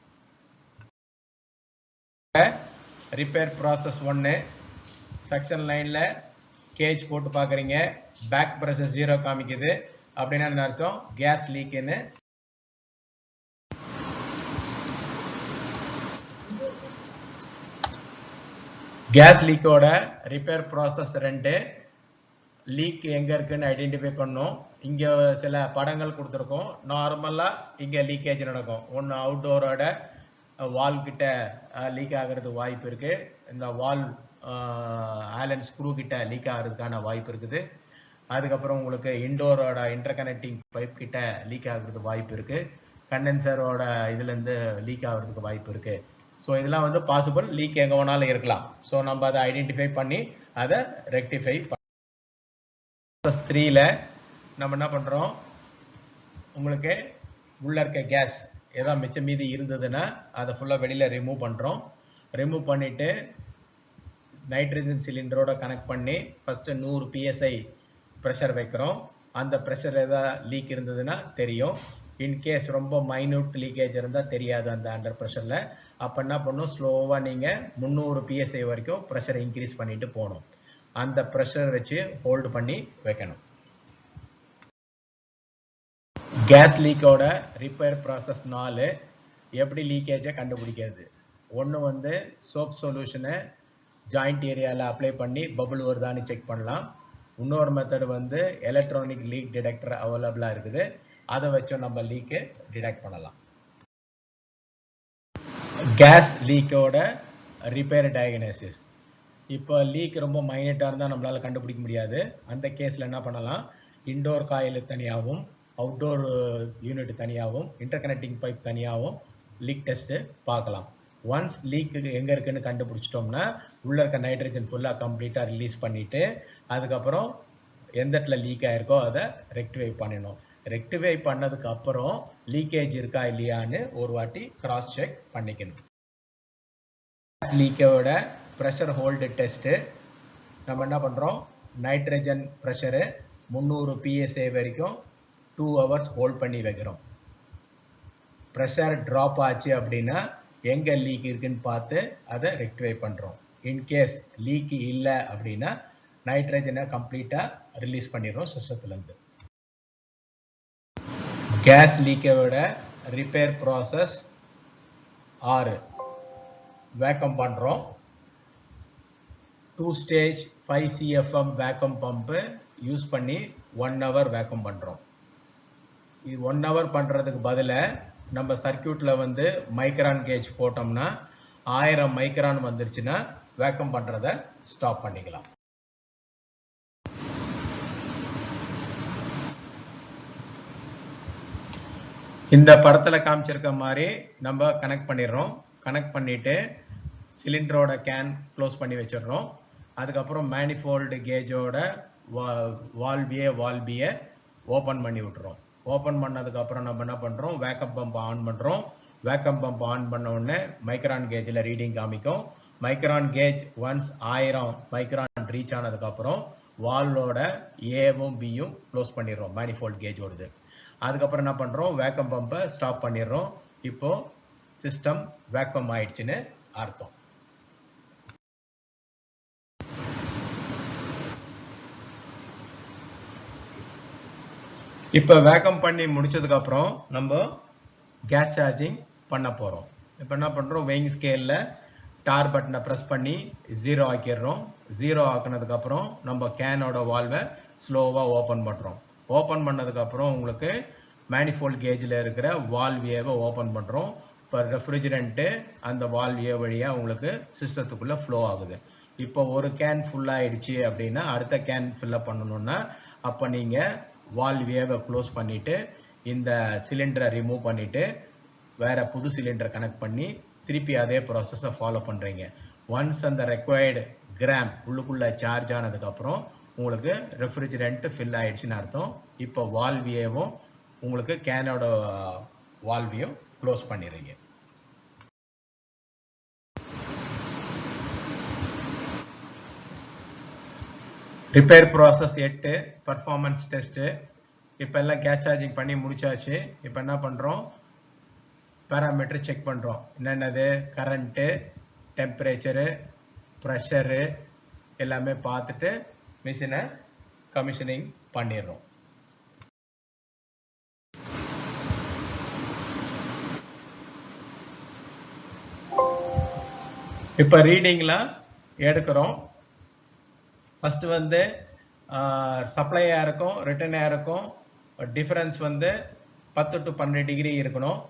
ரிப்பேர் ப்ராசஸ் 1 செக்ஷன் லைன்ல கேஜ் போட்டு பார்க்குறீங்க, பேக் ப்ரெஷர் 0 காமிக்குது. அப்படின்னா என்ன அர்த்தம்? கேஸ் லீக்குன்னு. கேஸ் லீக்கோட ரிப்பேர் ப்ராசஸ் 2. லீக் எங்க இருக்குன்னு ஐடென்டிஃபை பண்ணோம். இங்க சில படங்கள் கொடுத்துருக்கோம். நார்மலா இங்க லீக்கேஜ் நடக்கும். ஒன்று அவுட்டோரோட வால் கிட்ட லீக் ஆகிறது வாய்ப்பு இருக்கு. இந்த வால் ஆலன் ஸ்க்ரூ கிட்ட லீக் ஆகிறதுக்கான வாய்ப்பு இருக்குது. அதுக்கப்புறம் உங்களுக்கு இன்டோரோட இன்டர்கனெக்டிங் பைப் கிட்ட லீக் ஆகுறது வாய்ப்பு இருக்கு. கண்டென்சரோட இதுல இருந்து லீக் ஆகிறதுக்கு வாய்ப்பு இருக்கு. ஸோ இதெல்லாம் வந்து பாசிபிள், லீக் எங்க வேணாலும் இருக்கலாம். ஸோ நம்ம அதை ஐடென்டிஃபை பண்ணி அதை ரெக்டிஃபை பண்ண 3ல நம்ம என்ன பண்றோம், உங்களுக்கு உள்ள இருக்க கேஸ் ஏதாவது மிச்சம் மீதி இருந்ததுன்னா அதை ஃபுல்லா வெளியில ரிமூவ் பண்றோம். ரிமூவ் பண்ணிட்டு நைட்ரஜன் சிலிண்டரோட கனெக்ட் பண்ணி ஃபர்ஸ்ட் 100 psi ப்ரெஷர் வைக்கிறோம். அந்த ப்ரெஷர் ஏதாவது லீக் இருந்ததுன்னா தெரியும். இன்கேஸ் ரொம்ப மைன்யூட் லீக்கேஜ் இருந்தால் தெரியாது அந்த அண்டர் ப்ரெஷர்ல. அப்போ என்ன பண்ணும், ஸ்லோவா நீங்க 300 psi வரைக்கும் ப்ரெஷரை இன்க்ரீஸ் பண்ணிட்டு போகணும். அந்த ப்ரெஷர் வச்சு ஹோல்டு பண்ணி வைக்கணும். கேஸ் லீக்கோட ரிப்பேர் ப்ராசஸ் 4 எப்படி லீக்கேஜை கண்டுபிடிக்கிறது. ஒன்று வந்து சோப் சொல்யூஷனை ஜாயிண்ட் ஏரியாவில் அப்ளை பண்ணி பபுள் வருதான்னு செக் பண்ணலாம். இன்னொரு மெத்தட் வந்து எலக்ட்ரானிக் லீக் டிடெக்டர் அவைலபிளாக இருக்குது. அதை வச்சு நம்ம லீக்கை டிடெக்ட் பண்ணலாம். கேஸ் லீக்கோட ரிப்பேர் டயக்னோசிஸ். இப்போ லீக் ரொம்ப மைனட்டாக இருந்தால் நம்மளால கண்டுபிடிக்க முடியாது. அந்த கேஸில் என்ன பண்ணலாம், இன்டோர் காயில் தனியாகவும் அவுட்டோர் யூனிட் தனியாகவும் இன்டர்கனெக்டிங் பைப் தனியாகவும் லீக் டெஸ்ட்டு பார்க்கலாம். ஒன்ஸ் லீக்கு எங்கே இருக்குன்னு கண்டுபிடிச்சிட்டோம்னா உள்ள இருக்க நைட்ரஜன் ஃபுல்லாக கம்ப்ளீட்டாக ரிலீஸ் பண்ணிட்டு அதுக்கப்புறம் எந்த இடத்துல லீக் ஆயிருக்கோ அதை ரெக்டிஃபை பண்ணணும். ரெக்டிஃபை பண்ணதுக்கு அப்புறம் லீக்கேஜ் இருக்கா இல்லையான்னு ஒரு வாட்டி கிராஸ் செக் பண்ணிக்கணும். லீக்கோட ப்ரெஷர் ஹோல்டு டெஸ்ட்டு நம்ம என்ன பண்ணுறோம், நைட்ரஜன் ப்ரெஷரு 300 psi வரைக்கும் 2 hours ஹோல்ட் பண்ணி வைக்கிறோம். ப்ரெஷர் ட்ராப் ஆச்சு அப்படின்னா எங்கே லீக் இருக்குன்னு பார்த்து அதை ரெக்டிஃபை பண்ணுறோம். இன்கேஸ் லீக் இல்லை அப்படின்னா நைட்ரஜனை கம்ப்ளீட்டாக ரிலீஸ் பண்ணிடுறோம் சிஸ்டத்துலேருந்து. கேஸ் லீக்கோட ரிப்பேர் ப்ராசஸ் 6 வேக்கம் பண்ணுறோம். 2 stage 5 CFM vacuum pump use பண்ணி 1 hour வேக்கம் பண்ணுறோம். இது 1 hour பண்ணுறதுக்கு பதிலாக நம்ம சர்க்கியூட்டில் வந்து மைக்ரான் கேஜ் போட்டோம்னா 1000 மைக்ரான் வந்துருச்சுன்னா வேக்கம் பண்ணுறதை ஸ்டாப் பண்ணிக்கலாம். இந்த படத்தில் காமிச்சிருக்க மாதிரி நம்ம கனெக்ட் பண்ணிடுறோம். கனெக்ட் பண்ணிட்டு சிலிண்டரோட கேன் க்ளோஸ் பண்ணி வச்சிடுறோம். அதுக்கப்புறம் மேனிஃபோல்டு கேஜோட வால்வியை ஓப்பன் பண்ணி விட்டுறோம். ஓப்பன் பண்ணதுக்கப்புறம் நம்ம என்ன பண்ணுறோம், வேக்கம் பம்ப் ஆன் பண்ணுறோம். வேக்கம் பம்ப் ஆன் பண்ண உடனே மைக்ரான் கேஜில் ரீடிங் காமிக்கும். Micron gauge once 1000 micron reach ஆனதுக்கப்புறம் வால்வோட ஏவும் பியும் க்ளோஸ் பண்ணிடுறோம் மேனிஃபோல்டு கேஜோடது. அதுக்கப்புறம் என்ன பண்ணுறோம், வேக்கம் பம்பை ஸ்டாப் பண்ணிடுறோம். இப்போ சிஸ்டம் வேக்கம் ஆயிடுச்சுன்னு அர்த்தம். இப்போ வேக்கம் பண்ணி முடிச்சதுக்கு அப்புறம் நம்ம கேஸ் சார்ஜிங் பண்ண போறோம். இப்போ என்ன பண்றோம், வெயிங் ஸ்கேல்ல டார் பட்டனை பிரஸ் பண்ணி 0 ஆக்கிடுறோம். 0 ஆக்குனதுக்கு அப்புறம் நம்ம கேனோட வால்வை ஸ்லோவா ஓபன் பண்றோம். ஓபன் பண்ணதுக்கு அப்புறம் உங்களுக்கு மேனிஃபோல்ட் கேஜ்ல இருக்கிற வால்வியை ஓபன் பண்றோம். இப்போ ரெஃப்ரிஜரண்ட் அந்த வால்விய வழியா உங்களுக்கு சிஸ்டத்துக்குள்ள ஃப்ளோ ஆகுது. இப்போ ஒரு கேன் ஃபுல் ஆயிடுச்சு அப்படின்னா அடுத்த கேன் ஃபில்அப் பண்ணணும்னா அப்போ நீங்க வால்வியை க்ளோஸ் பண்ணிட்டு இந்த சிலிண்டரை ரிமூவ் பண்ணிட்டு வேற புது சிலிண்டர் கனெக்ட் பண்ணி திருப்பி அதே ப்ராசஸை ஃபாலோ பண்றீங்க. ஒன்ஸ் அந்த ரெக்வயர்டு கிராம் உள்ளுக்குள்ள சார்ஜ் ஆனதுக்கு அப்புறம் உங்களுக்கு ரெஃப்ரிஜரண்ட் ஃபில் ஆயிடுச்சுன்னு அர்த்தம். இப்போ வால்வியவும் உங்களுக்கு கேனோட வால்வியும் க்ளோஸ் பண்ணிடுறீங்க. Repair process 8 performance test. இப்போ எல்லாம் கேஸ் சார்ஜிங் பண்ணி முடிச்சாச்சு. இப்போ என்ன பண்றோம், பேராமீட்டர் செக் பண்றோம். என்னென்னது, கரண்ட்டு, டெம்பரேச்சரு ப்ரெஷரு எல்லாமே பார்த்துட்டு மிஷினை கமிஷனிங் பண்ணிடுறோம். இப்போ ரீடிங்லாம் எடுக்கிறோம். ஃபர்ஸ்ட் வந்து சப்ளை ஏருக்கும் ரிட்டர்ன் ஏருக்கும் டிஃபரன்ஸ் வந்து 10 to 12 டிகிரி இருக்கணும்.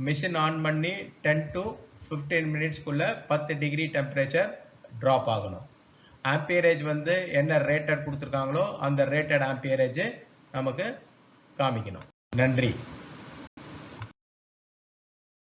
மிஷின் ஆன் பண்ணி 10 to 15 மினிட்ஸ்க்குள்ள 10 டிகிரி டெம்பரேச்சர் ட்ராப் ஆகணும். ஆம்பியரேஜ் வந்து என்ன ரேட்டட் கொடுத்துருக்காங்களோ அந்த ரேட்டட் ஆம்பியரேஜ் நமக்கு காமிக்கணும். நன்றி.